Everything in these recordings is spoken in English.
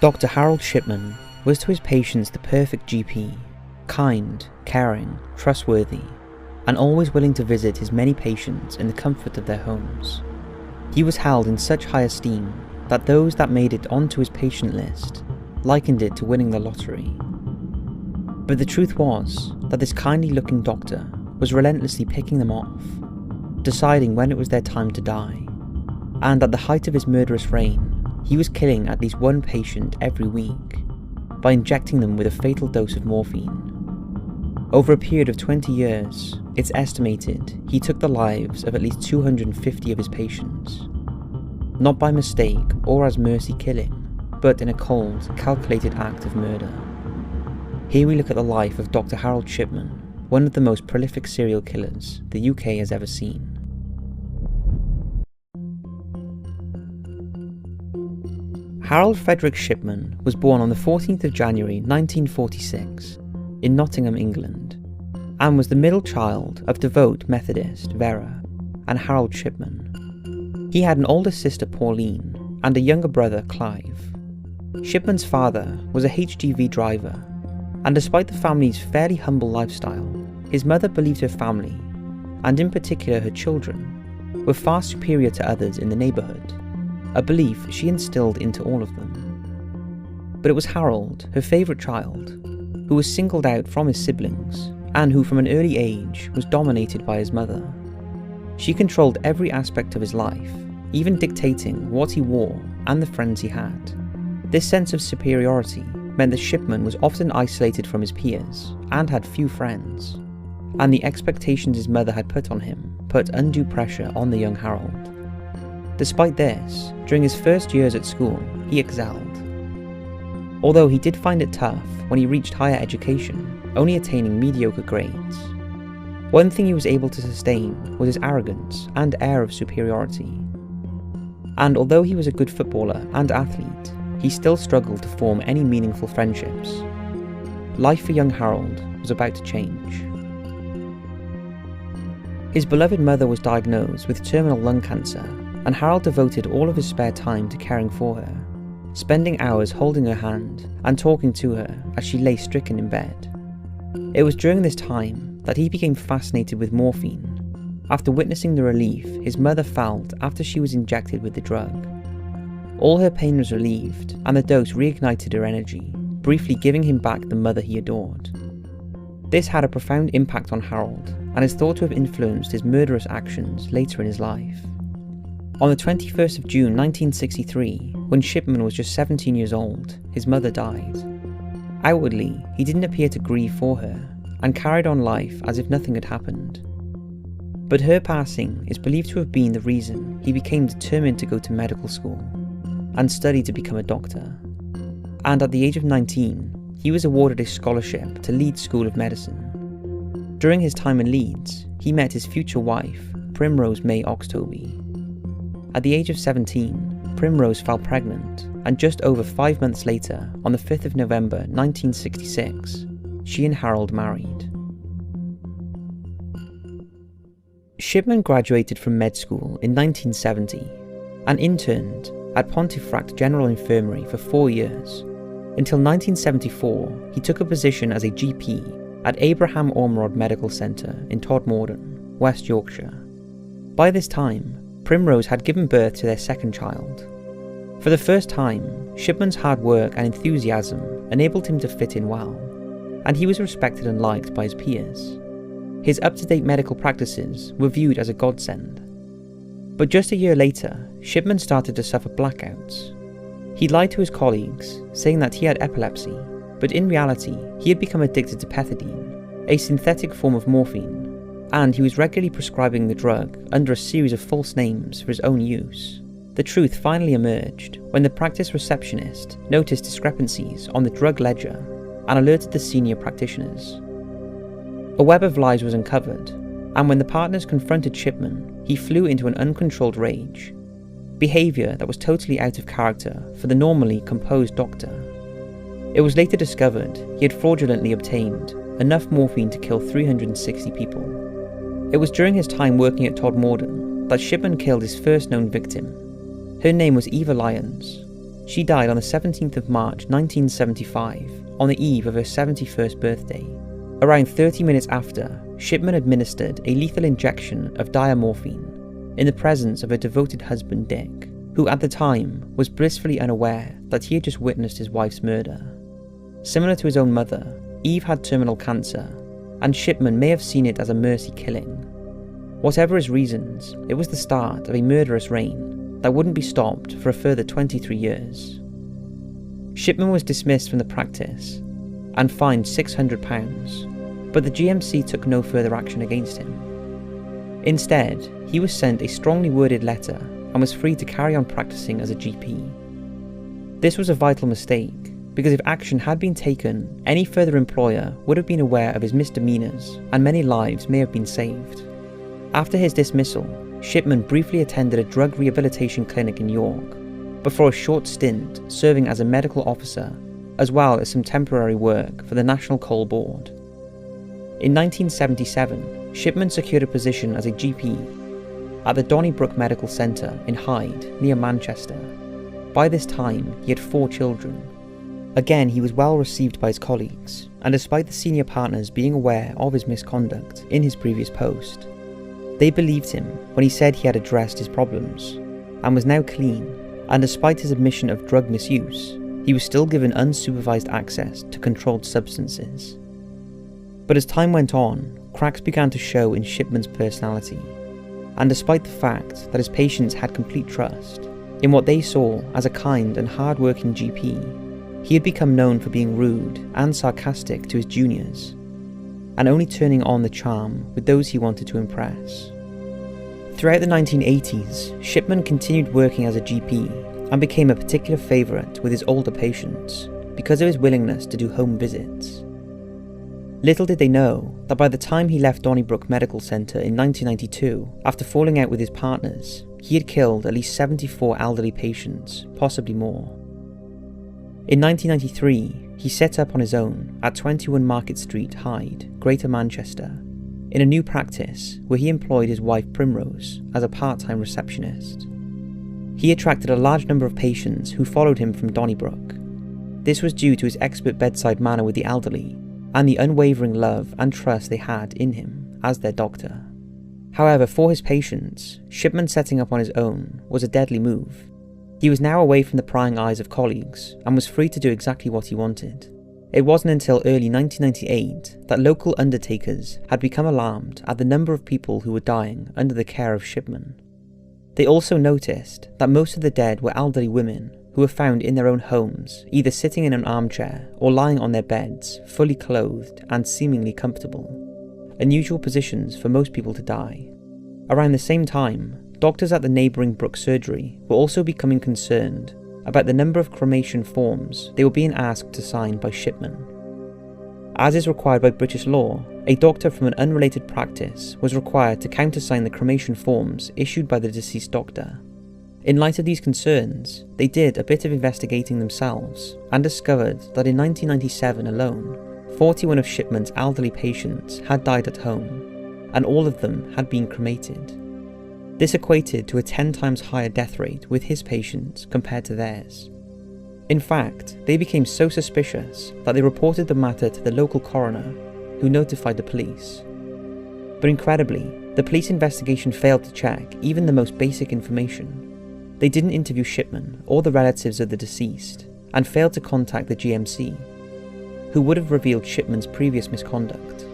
Dr. Harold Shipman was to his patients the perfect GP, kind, caring, trustworthy, and always willing to visit his many patients in the comfort of their homes. He was held in such high esteem that those that made it onto his patient list likened it to winning the lottery. But the truth was that this kindly looking doctor was relentlessly picking them off, deciding when it was their time to die, and at the height of his murderous reign, he was killing at least one patient every week by injecting them with a fatal dose of morphine. Over a period of 20 years, it's estimated he took the lives of at least 250 of his patients, not by mistake or as mercy killing, but in a cold, calculated act of murder. Here we look at the life of Dr. Harold Shipman, one of the most prolific serial killers the UK has ever seen. Harold Frederick Shipman was born on the 14th of January 1946 in Nottingham, England, and was the middle child of devout Methodist Vera and Harold Shipman. He had an older sister Pauline and a younger brother Clive. Shipman's father was a HGV driver, and despite the family's fairly humble lifestyle, his mother believed her family, and in particular her children, were far superior to others in the neighbourhood, a belief she instilled into all of them. But it was Harold, her favourite child, who was singled out from his siblings, and who from an early age was dominated by his mother. She controlled every aspect of his life, even dictating what he wore and the friends he had. This sense of superiority meant that Shipman was often isolated from his peers and had few friends, and the expectations his mother had put on him put undue pressure on the young Harold. Despite this, during his first years at school, he excelled. Although he did find it tough when he reached higher education, only attaining mediocre grades. One thing he was able to sustain was his arrogance and air of superiority. And although he was a good footballer and athlete, he still struggled to form any meaningful friendships. Life for young Harold was about to change. His beloved mother was diagnosed with terminal lung cancer, and Harold devoted all of his spare time to caring for her, spending hours holding her hand and talking to her as she lay stricken in bed. It was during this time that he became fascinated with morphine, after witnessing the relief his mother felt after she was injected with the drug. All her pain was relieved, and the dose reignited her energy, briefly giving him back the mother he adored. This had a profound impact on Harold, and is thought to have influenced his murderous actions later in his life. On the 21st of June 1963, when Shipman was just 17 years old, his mother died. Outwardly, he didn't appear to grieve for her, and carried on life as if nothing had happened. But her passing is believed to have been the reason he became determined to go to medical school and study to become a doctor. And at the age of 19, he was awarded a scholarship to Leeds School of Medicine. During his time in Leeds, he met his future wife, Primrose May Oxtoby. At the age of 17, Primrose fell pregnant, and just over 5 months later, on the 5th of November 1966, she and Harold married. Shipman graduated from med school in 1970 and interned at Pontefract General Infirmary for 4 years. Until 1974, he took a position as a GP at Abraham Ormerod Medical Centre in Todmorden, West Yorkshire. By this time, Primrose had given birth to their second child. For the first time, Shipman's hard work and enthusiasm enabled him to fit in well, and he was respected and liked by his peers. His up-to-date medical practices were viewed as a godsend. But just a year later, Shipman started to suffer blackouts. He lied to his colleagues, saying that he had epilepsy, but in reality, he had become addicted to pethidine, a synthetic form of morphine, and he was regularly prescribing the drug under a series of false names for his own use. The truth finally emerged when the practice receptionist noticed discrepancies on the drug ledger and alerted the senior practitioners. A web of lies was uncovered, and when the partners confronted Shipman, he flew into an uncontrolled rage, behaviour that was totally out of character for the normally composed doctor. It was later discovered he had fraudulently obtained enough morphine to kill 360 people. It was during his time working at Todmorden that Shipman killed his first known victim. Her name was Eva Lyons. She died on the 17th of March 1975, on the eve of her 71st birthday. Around 30 minutes after, Shipman administered a lethal injection of diamorphine in the presence of her devoted husband Dick, who at the time was blissfully unaware that he had just witnessed his wife's murder. Similar to his own mother, Eve had terminal cancer, and Shipman may have seen it as a mercy killing. Whatever his reasons, it was the start of a murderous reign that wouldn't be stopped for a further 23 years. Shipman was dismissed from the practice and fined £600, but the GMC took no further action against him. Instead, he was sent a strongly worded letter and was free to carry on practicing as a GP. This was a vital mistake, because if action had been taken, any further employer would have been aware of his misdemeanours and many lives may have been saved. After his dismissal, Shipman briefly attended a drug rehabilitation clinic in York, before a short stint serving as a medical officer, as well as some temporary work for the National Coal Board. In 1977, Shipman secured a position as a GP at the Donnybrook Medical Centre in Hyde, near Manchester. By this time, he had 4 children. Again, he was well received by his colleagues, and despite the senior partners being aware of his misconduct in his previous post, they believed him when he said he had addressed his problems and was now clean, and despite his admission of drug misuse, he was still given unsupervised access to controlled substances. But as time went on, cracks began to show in Shipman's personality, and despite the fact that his patients had complete trust in what they saw as a kind and hard-working GP, he had become known for being rude and sarcastic to his juniors, and only turning on the charm with those he wanted to impress. Throughout the 1980s, Shipman continued working as a GP and became a particular favourite with his older patients because of his willingness to do home visits. Little did they know that by the time he left Donnybrook Medical Centre in 1992, after falling out with his partners, he had killed at least 74 elderly patients, possibly more. In 1993, he set up on his own at 21 Market Street, Hyde, Greater Manchester, in a new practice where he employed his wife Primrose as a part-time receptionist. He attracted a large number of patients who followed him from Donnybrook. This was due to his expert bedside manner with the elderly and the unwavering love and trust they had in him as their doctor. However, for his patients, Shipman setting up on his own was a deadly move. He was now away from the prying eyes of colleagues and was free to do exactly what he wanted. It wasn't until early 1998 that local undertakers had become alarmed at the number of people who were dying under the care of Shipman. They also noticed that most of the dead were elderly women who were found in their own homes, either sitting in an armchair or lying on their beds, fully clothed and seemingly comfortable, unusual positions for most people to die. Around the same time, doctors at the neighbouring Brook Surgery were also becoming concerned about the number of cremation forms they were being asked to sign by Shipman. As is required by British law, a doctor from an unrelated practice was required to countersign the cremation forms issued by the deceased doctor. In light of these concerns, they did a bit of investigating themselves and discovered that in 1997 alone, 41 of Shipman's elderly patients had died at home, and all of them had been cremated. This equated to a 10 times higher death rate with his patients compared to theirs. In fact, they became so suspicious that they reported the matter to the local coroner, who notified the police. But incredibly, the police investigation failed to check even the most basic information. They didn't interview Shipman or the relatives of the deceased, and failed to contact the GMC, who would have revealed Shipman's previous misconduct.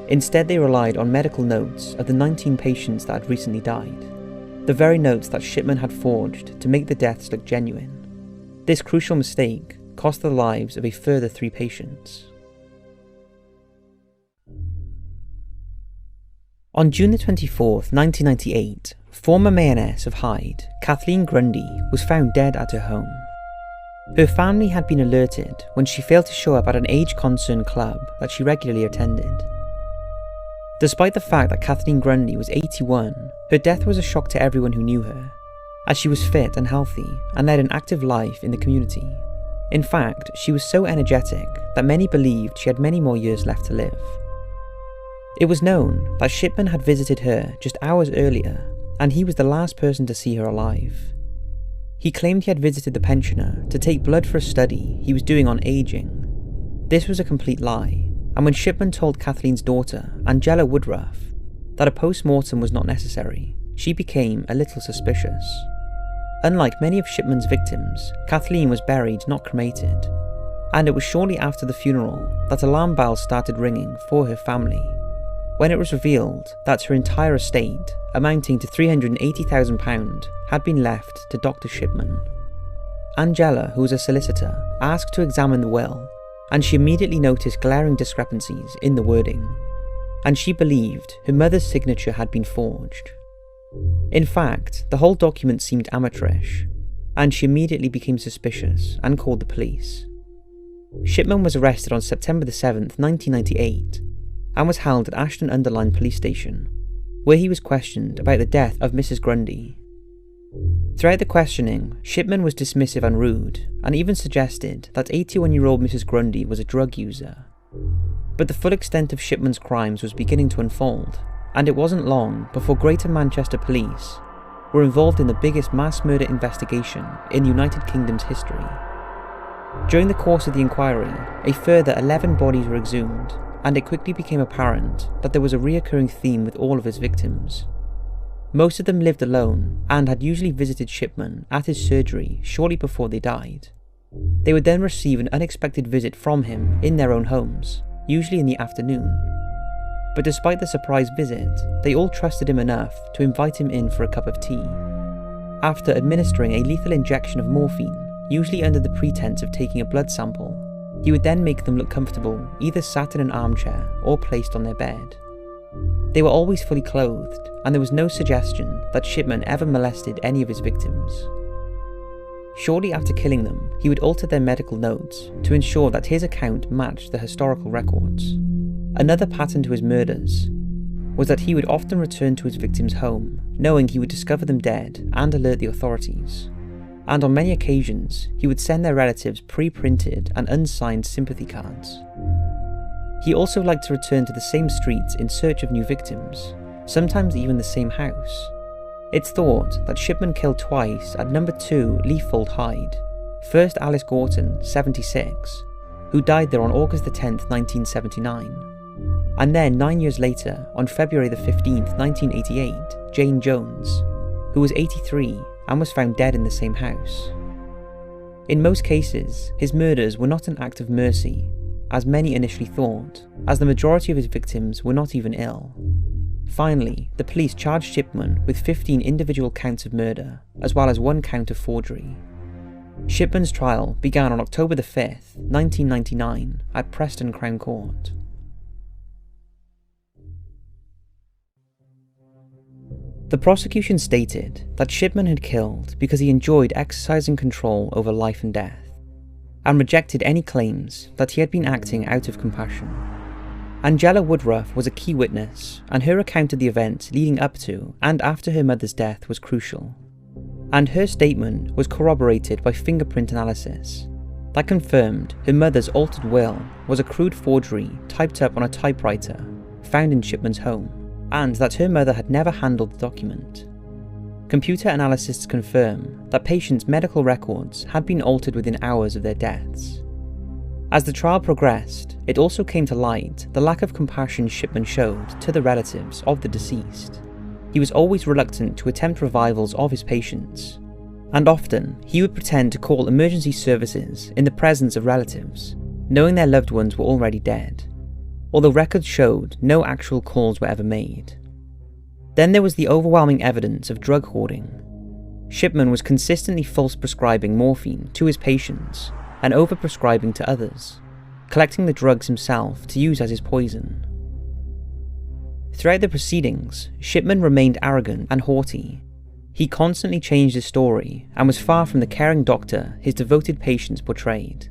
Instead, they relied on medical notes of the 19 patients that had recently died, the very notes that Shipman had forged to make the deaths look genuine. This crucial mistake cost the lives of a further 3 patients. On June 24, 1998, former Mayoress of Hyde, Kathleen Grundy, was found dead at her home. Her family had been alerted when she failed to show up at an age-concerned club that she regularly attended. Despite the fact that Kathleen Grundy was 81, her death was a shock to everyone who knew her, as she was fit and healthy and led an active life in the community. In fact, she was so energetic that many believed she had many more years left to live. It was known that Shipman had visited her just hours earlier, and he was the last person to see her alive. He claimed he had visited the pensioner to take blood for a study he was doing on aging. This was a complete lie, and when Shipman told Kathleen's daughter, Angela Woodruff, that a post-mortem was not necessary, she became a little suspicious. Unlike many of Shipman's victims, Kathleen was buried, not cremated, and it was shortly after the funeral that alarm bells started ringing for her family, when it was revealed that her entire estate, amounting to £380,000, had been left to Dr. Shipman. Angela, who was a solicitor, asked to examine the will, and she immediately noticed glaring discrepancies in the wording, and she believed her mother's signature had been forged. In fact, the whole document seemed amateurish, and she immediately became suspicious and called the police. Shipman was arrested on September 7th, 1998, and was held at Ashton-under-Lyne police station, where he was questioned about the death of Mrs. Grundy. Throughout the questioning, Shipman was dismissive and rude, and even suggested that 81-year-old Mrs. Grundy was a drug user. But the full extent of Shipman's crimes was beginning to unfold, and it wasn't long before Greater Manchester Police were involved in the biggest mass murder investigation in the United Kingdom's history. During the course of the inquiry, a further 11 bodies were exhumed, and it quickly became apparent that there was a reoccurring theme with all of his victims. Most of them lived alone and had usually visited Shipman at his surgery shortly before they died. They would then receive an unexpected visit from him in their own homes, usually in the afternoon. But despite the surprise visit, they all trusted him enough to invite him in for a cup of tea. After administering a lethal injection of morphine, usually under the pretense of taking a blood sample, he would then make them look comfortable, either sat in an armchair or placed on their bed. They were always fully clothed, and there was no suggestion that Shipman ever molested any of his victims. Shortly after killing them, he would alter their medical notes to ensure that his account matched the historical records. Another pattern to his murders was that he would often return to his victim's home, knowing he would discover them dead and alert the authorities. And on many occasions, he would send their relatives pre-printed and unsigned sympathy cards. He also liked to return to the same streets in search of new victims, sometimes even the same house. It's thought that Shipman killed twice at number 2 Leafold Hyde, first Alice Gorton, 76, who died there on August 10th, 1979, and then 9 years later, on February 15th, 1988, Jane Jones, who was 83 and was found dead in the same house. In most cases, his murders were not an act of mercy, as many initially thought, as the majority of his victims were not even ill. Finally, the police charged Shipman with 15 individual counts of murder, as well as 1 count of forgery. Shipman's trial began on October 5th, 1999, at Preston Crown Court. The prosecution stated that Shipman had killed because he enjoyed exercising control over life and death, and rejected any claims that he had been acting out of compassion. Angela Woodruff was a key witness, and her account of the events leading up to and after her mother's death was crucial. And her statement was corroborated by fingerprint analysis that confirmed her mother's altered will was a crude forgery typed up on a typewriter found in Shipman's home, and that her mother had never handled the document. Computer analysts confirm that patients' medical records had been altered within hours of their deaths. As the trial progressed, it also came to light the lack of compassion Shipman showed to the relatives of the deceased. He was always reluctant to attempt revivals of his patients, and often he would pretend to call emergency services in the presence of relatives, knowing their loved ones were already dead, although records showed no actual calls were ever made. Then there was the overwhelming evidence of drug hoarding. Shipman was consistently false prescribing morphine to his patients and overprescribing to others, collecting the drugs himself to use as his poison. Throughout the proceedings, Shipman remained arrogant and haughty. He constantly changed his story and was far from the caring doctor his devoted patients portrayed.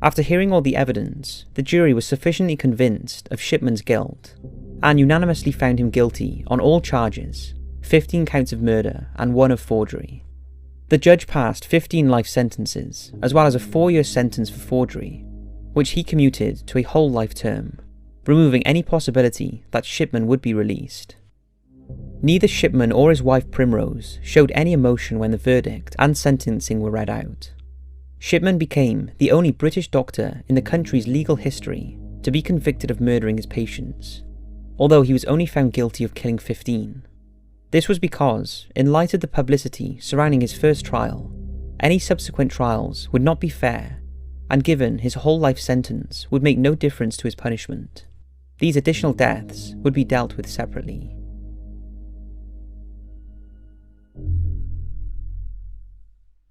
After hearing all the evidence, the jury was sufficiently convinced of Shipman's guilt and unanimously found him guilty on all charges, 15 counts of murder and 1 of forgery. The judge passed 15 life sentences, as well as a 4-year sentence for forgery, which he commuted to a whole life term, removing any possibility that Shipman would be released. Neither Shipman or his wife Primrose showed any emotion when the verdict and sentencing were read out. Shipman became the only British doctor in the country's legal history to be convicted of murdering his patients, although he was only found guilty of killing 15. This was because, in light of the publicity surrounding his first trial, any subsequent trials would not be fair, and given his whole life sentence would make no difference to his punishment. These additional deaths would be dealt with separately.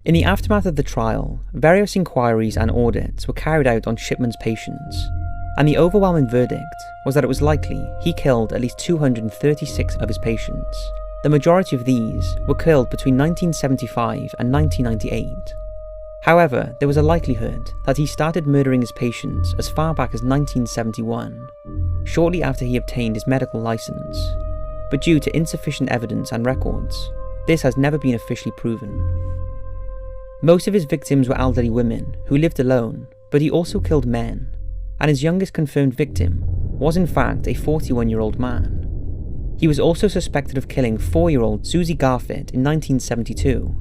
In the aftermath of the trial, various inquiries and audits were carried out on Shipman's patients, and the overwhelming verdict was that it was likely he killed at least 236 of his patients. The majority of these were killed between 1975 and 1998. However, there was a likelihood that he started murdering his patients as far back as 1971, shortly after he obtained his medical license, but due to insufficient evidence and records, this has never been officially proven. Most of his victims were elderly women who lived alone, but he also killed men, and his youngest confirmed victim was in fact a 41-year-old man. He was also suspected of killing 4-year-old Susie Garfitt in 1972,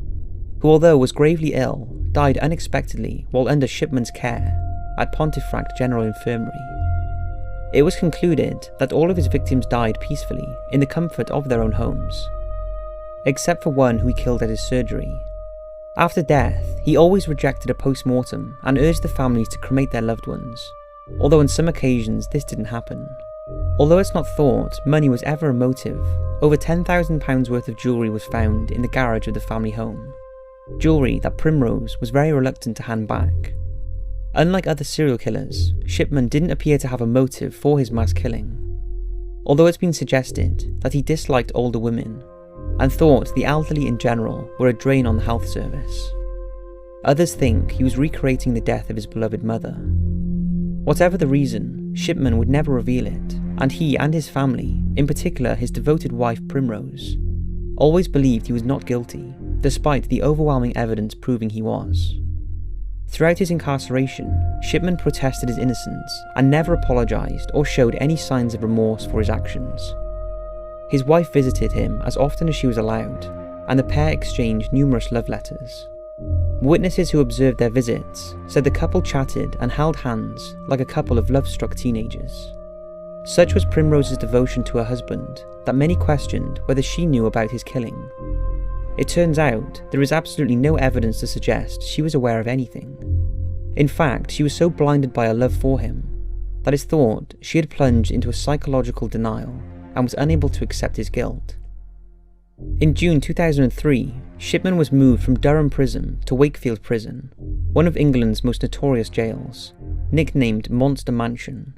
who, although was gravely ill, died unexpectedly while under Shipman's care at Pontefract General Infirmary. It was concluded that all of his victims died peacefully in the comfort of their own homes, except for one who he killed at his surgery. After death, he always rejected a post-mortem and urged the families to cremate their loved ones, although on some occasions this didn't happen. Although it's not thought money was ever a motive, over £10,000 worth of jewellery was found in the garage of the family home, jewellery that Primrose was very reluctant to hand back. Unlike other serial killers, Shipman didn't appear to have a motive for his mass killing, although it's been suggested that he disliked older women and thought the elderly in general were a drain on the health service. Others think he was recreating the death of his beloved mother. Whatever the reason, Shipman would never reveal it, and he and his family, in particular his devoted wife Primrose, always believed he was not guilty, despite the overwhelming evidence proving he was. Throughout his incarceration, Shipman protested his innocence and never apologised or showed any signs of remorse for his actions. His wife visited him as often as she was allowed, and the pair exchanged numerous love letters. Witnesses who observed their visits said the couple chatted and held hands like a couple of love-struck teenagers. Such was Primrose's devotion to her husband that many questioned whether she knew about his killing. It turns out there is absolutely no evidence to suggest she was aware of anything. In fact, she was so blinded by her love for him that it's thought she had plunged into a psychological denial and was unable to accept his guilt. In June 2003, Shipman was moved from Durham Prison to Wakefield Prison, one of England's most notorious jails, nicknamed Monster Mansion,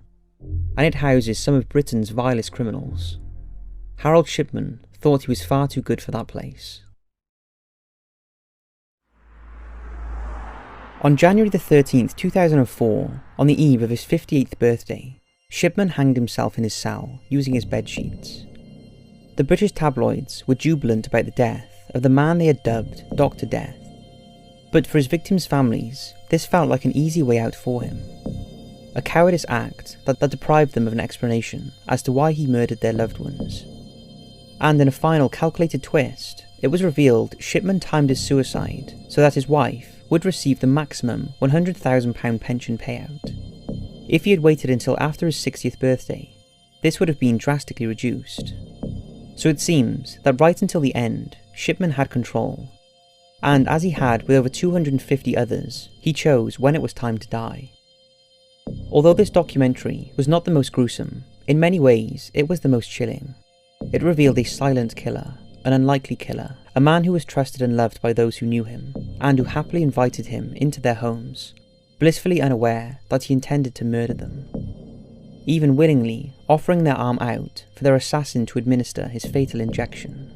and it houses some of Britain's vilest criminals. Harold Shipman thought he was far too good for that place. On January 13th, 2004, on the eve of his 58th birthday, Shipman hanged himself in his cell using his bedsheets. The British tabloids were jubilant about the death of the man they had dubbed Dr. Death, but for his victims' families, this felt like an easy way out for him. A cowardice act that deprived them of an explanation as to why he murdered their loved ones. And in a final calculated twist, it was revealed Shipman timed his suicide so that his wife would receive the maximum £100,000 pension payout. If he had waited until after his 60th birthday, this would have been drastically reduced. So it seems that right until the end, Shipman had control, and as he had with over 250 others, he chose when it was time to die. Although this documentary was not the most gruesome, in many ways it was the most chilling. It revealed a silent killer, an unlikely killer, a man who was trusted and loved by those who knew him, and who happily invited him into their homes, blissfully unaware that he intended to murder them, even willingly offering their arm out for their assassin to administer his fatal injection.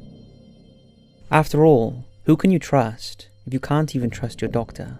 After all, who can you trust if you can't even trust your doctor?